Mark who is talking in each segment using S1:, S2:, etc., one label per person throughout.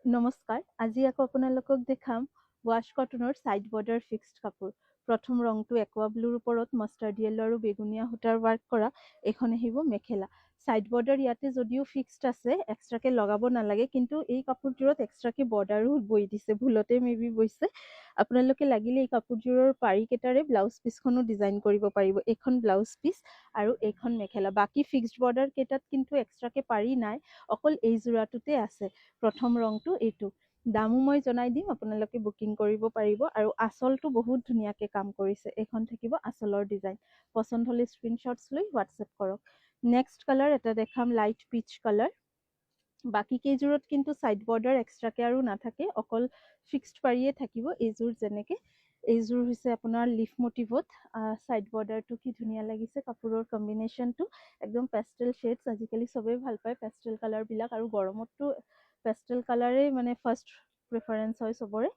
S1: নমস্কাৰ, আজি আকৌ আপোনালোকক দেখাম ৱাছ কটনৰ ছাইড বৰ্ডাৰ ফিক্সড কাপোৰ। প্ৰথম ৰংটো একুৱা ব্লুৰ ওপৰত মাষ্টাৰ্ড য়েল্লো আৰু বেগুনীয়া সূতাৰ ৱাৰ্ক কৰা। এইখন আহিব মেখেলা। ছাইড বৰ্ডাৰ ইয়াতে যদিও ফিক্সড আছে, এক্সট্ৰাকে লগাব নালাগে, কিন্তু এই কাপোৰযোৰত এক্সট্ৰাকে বৰ্ডাৰো বৈ দিছে, ভুলতে মেবি বৈছে। আপোনালোকে লাগিলে এই কাপোৰযোৰৰ পাৰিকেইটাৰে ব্লাউজ পিচখনো ডিজাইন কৰিব পাৰিব। এইখন ব্লাউজ পিচ আৰু এইখন মেখেলা। বাকী ফিক্সড বৰ্ডাৰ কেইটাত কিন্তু এক্সট্ৰাকে পাৰি নাই, অকল এই যোৰাটোতে আছে। প্ৰথম ৰংটো এইটো। দামো মই জনাই দিম, আপোনালোকে বুকিং কৰিব পাৰিব। আৰু আঁচলটো বহুত ধুনীয়াকে কাম কৰিছে। এইখন থাকিব আঁচলৰ ডিজাইন। পচন্দ হ'লে স্ক্ৰীনশ্বটছ লৈ হোৱাটছএপ কৰক। নেক্সট কালাৰ এটা দেখাম, লাইট পিচ কালাৰ। বাকী কেইযোৰত কিন্তু ছাইড বৰ্ডাৰ এক্সট্ৰাকে আৰু নাথাকে, অকল ফিক্সড পাৰিয়ে থাকিব। এইযোৰ যেনেকে, এইযোৰ হৈছে আপোনাৰ লিফ মটিভত। ছাইড বৰ্ডাৰটো কি ধুনীয়া লাগিছে, কাপোৰৰ কম্বিনেশ্যনটো একদম পেষ্টেল শ্বেডছ। আজিকালি চবেই ভাল পায় পেষ্টেল কালাৰবিলাক, আৰু গৰমততো পেষ্টেল কালাৰেই মানে ফাৰ্ষ্ট প্ৰিফাৰেঞ্চ হয় চবৰে।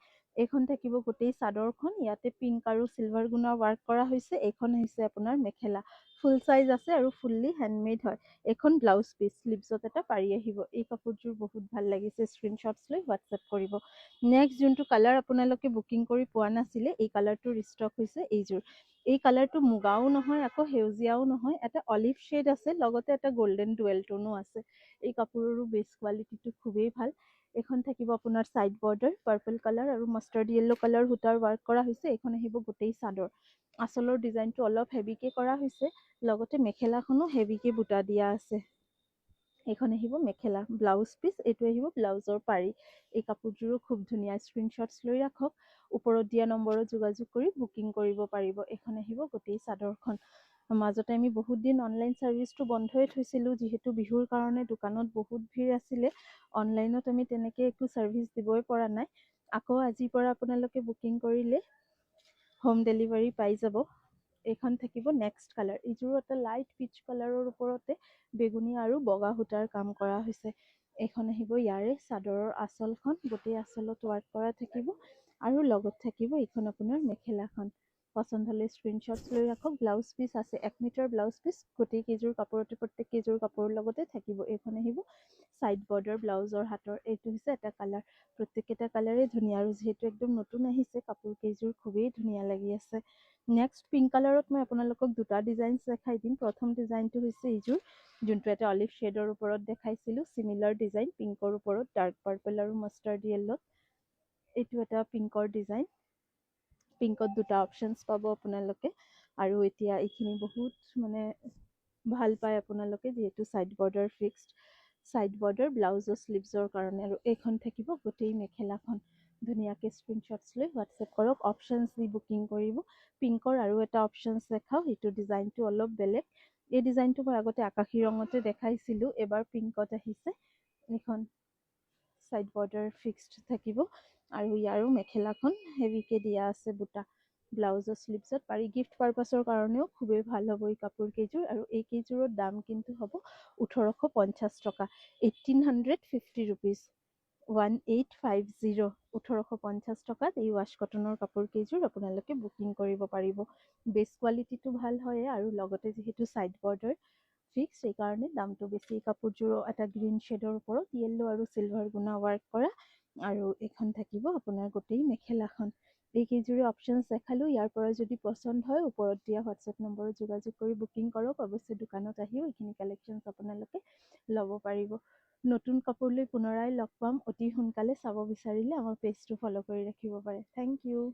S1: এইখন থাকিব গোটেই চাদৰখন, ইয়াতে পিংক আৰু চিলভাৰ গুণা ৱাৰ্ক কৰা হৈছে। এইখন হৈছে আপোনাৰ মেখেলা, ফুল চাইজ আছে আৰু ফুল্লি হেণ্ডমেড হয়। এইখন ব্লাউজ পিচ, স্লিভছত এটা পাৰি আহিব। এই কাপোৰযোৰ বহুত ভাল লাগিছে, স্ক্ৰীনশ্বটছ লৈ হোৱাটছএপ কৰিব। নেক্সট যোনটো কালাৰ আপোনালোকে বুকিং কৰি পোৱা নাছিলে, এই কালাৰটো ৰিষ্টক হৈছে এইযোৰ। এই কালাৰটো মুগাও নহয়, আকৌ সেউজীয়াও নহয়, এটা অলিভ শ্বেড আছে, লগতে এটা গল্ডেন ডুৱেল টোনো আছে। এই কাপোৰৰো বেছ কোৱালিটিটো খুবেই ভাল। এইখন থাকিব আপোনাৰ ছাইড বৰ্ডাৰ, পাৰ্পল কালাৰ আৰু মাষ্টাৰ্ড য়েল্লো কালাৰ সূতাৰ ৱাৰ্ক কৰা হৈছে। এইখন আহিব গোটেই চাদৰ। আঁচলৰ ডিজাইনটো অলপ হেভিকে কৰা হৈছে, লগতে মেখেলাখনো হেভিকে বুটা দিয়া আছে। এইখন আহিব মেখেলা, ব্লাউজ পিচ। এইটো আহিব ব্লাউজৰ পাৰি। এই কাপোৰযোৰো খুব ধুনীয়া, স্ক্ৰীনশ্বটছ লৈ ৰাখক। ওপৰত দিয়া নম্বৰত যোগাযোগ কৰি বুকিং কৰিব পাৰিব। এইখন আহিব গোটেই চাদৰখন। মাজতে আমি বহুত দিন অনলাইন ছাৰ্ভিচটো বন্ধই থৈছিলোঁ, যিহেতু বিহুৰ কাৰণে দোকানত বহুত ভিৰ আছিলে। অনলাইনত আমি তেনেকৈ একো ছাৰ্ভিচ দিবই পৰা নাই। আকৌ আজিৰ পৰা আপোনালোকে বুকিং কৰিলে হোম ডেলিভাৰী পাই যাব। এইখন থাকিব নেক্সট কালাৰ। এইযোৰো এটা লাইট পিচ কালাৰৰ ওপৰতে বেগুনীয়া আৰু বগা সূতাৰ কাম কৰা হৈছে। এইখন আহিব ইয়াৰে চাদৰৰ আঁচলখন, গোটেই আঁচলত ৱাৰ্ক কৰা থাকিব। আৰু লগত থাকিব এইখন আপোনাৰ মেখেলাখন। পচন্দ হ'লে স্ক্ৰীনশ্বটছ লৈ ৰাখক। ব্লাউজ পিচ আছে 1 মিটাৰ ব্লাউজ পিচ। গোটেই কেইযোৰ কাপোৰতে, প্ৰত্যেক কেইযোৰ কাপোৰৰ লগতে থাকিব। এইখন আহিব ছাইড বৰ্ডাৰ ব্লাউজৰ হাতৰ। এইটো হৈছে এটা কালাৰ। প্ৰত্যেককেইটা কালাৰেই ধুনীয়া, আৰু যিহেতু একদম নতুন আহিছে, কাপোৰ কেইযোৰ খুবেই ধুনীয়া লাগি আছে। নেক্সট পিংক কালাৰত মই আপোনালোকক দুটা ডিজাইন দেখাই দিম। প্ৰথম ডিজাইনটো হৈছে এইযোৰ, যোনটো এটা অলিভ শ্বেডৰ ওপৰত দেখাইছিলোঁ। চিমিলাৰ ডিজাইন, পিংকৰ ওপৰত ডাৰ্ক পাৰ্পল আৰু মাষ্টাৰ্ড য়েল্লো। এইটো এটা পিংকৰ ডিজাইন। পিংকত দুটা অপশ্যনছ পাব আপোনালোকে। আৰু এতিয়া এইখিনি বহুত মানে ভাল পায় আপোনালোকে, যিহেতু side border fixed. Side border ব্লাউজৰ শ্লিভছৰ কাৰণে। আৰু এইখন থাকিব গোটেই মেখেলাখন। ধুনীয়াকৈ স্ক্ৰীনশ্বটছ লৈ হোৱাটছএপ কৰক। অপশ্যনছ দি বুকিং কৰিব। পিংকৰ আৰু এটা অপশ্যনছ দেখাওঁ, সেইটো ডিজাইনটো অলপ বেলেগ। এই ডিজাইনটো মই আগতে আকাশী ৰঙতে দেখাইছিলোঁ, এবাৰ পিংকত আহিছে। এইখন ছাইড বৰ্ডাৰ ফিক্সড থাকিব। আৰু ইয়াৰো মেখেলাখন হেভিকে দিয়া আছে বুটা। ব্লাউজৰ শ্লিভছত পাৰি। গিফ্ট পাৰপাছৰ কাৰণেও খুবেই ভাল হ'ব এই কাপোৰ কেইযোৰ। আৰু এই কেইযোৰৰ দাম কিন্তু হ'ব 1850 টকা, 1850 ৰুপিজ, 1850, 1850 টকাত এই ৱাছ কটনৰ কাপোৰ কেইযোৰ আপোনালোকে বুকিং কৰিব পাৰিব। বেছ কোৱালিটিটো ভাল হয়, আৰু লগতে যিহেতু ছাইড বৰ্ডাৰ ফিক্স, সেইকাৰণে দামটো বেছি। কাপোৰযোৰো এটা গ্ৰীণ শ্বেডৰ ওপৰত য়েল্লো আৰু চিলভাৰ গুণা ৱাৰ্ক কৰা। আৰু এইখন থাকিব আপোনাৰ গোটেই মেখেলাখন। এই কেইযোৰে অপশ্যনছ দেখালোঁ। ইয়াৰ পৰা যদি পচন্দ হয়, ওপৰত দিয়া হোৱাটছএপ নম্বৰত যোগাযোগ কৰি বুকিং কৰক। অৱশ্যে দোকানত আহিও এইখিনি কালেকশ্যনছ আপোনালোকে ল'ব পাৰিব। নতুন কাপোৰ লৈ পুনৰাই লগ পাম অতি সোনকালে। চাব বিচাৰিলে আমাৰ পেজটো ফ'ল' কৰি ৰাখিব পাৰে। Thank U.